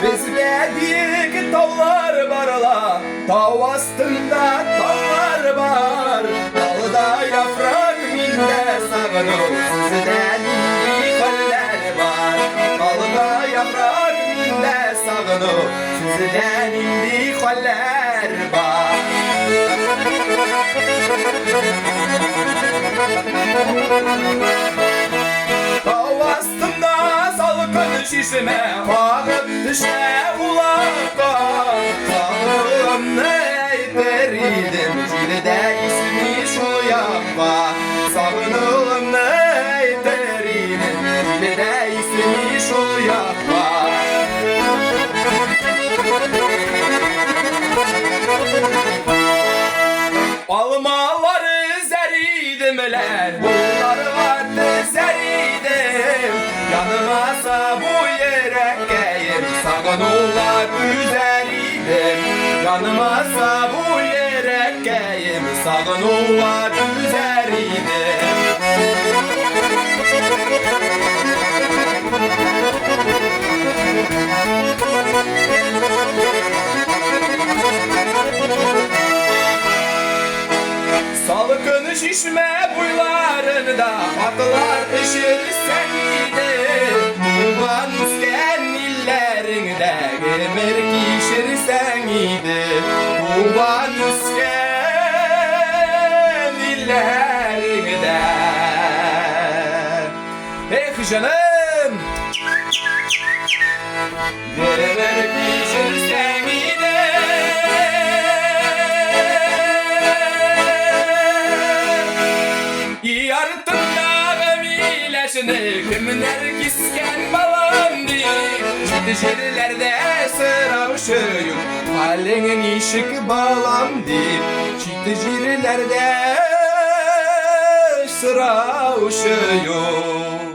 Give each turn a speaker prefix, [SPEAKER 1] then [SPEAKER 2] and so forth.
[SPEAKER 1] Bizde tavlar barala, tav astında tavlar var. Dalda yaprak minde sağınıp sizden indi haller var. Dalda yaprak minde sağınıp sizden indi haller var. Tav astında salkın şişime bağıp düşe ulakka. Sağlığım ne eyteriydim cilde ismi şu yapma. Sağlığım ne eyteriydim cilde ismi şu yapma. Almaları zeridimler, bunları vardı zeridim. Yanımasa bu yere geyim, sağınılar üzeridim. Yanımasa bu yere geyim, sağınılar üzeridim. Salkın şişme buylarında atlar pişir seniydi. Muğlan usken illerinde gemer kişir seniydi. Muğlan usken illerinde. Eh canım, gemer kişir seniydi. Yartınlar mileşini kimler kisken balandı. Ciddi şehirlerde sıra uşuyum, halinin işik balandı. Ciddi şehirlerde sıra uşuyum.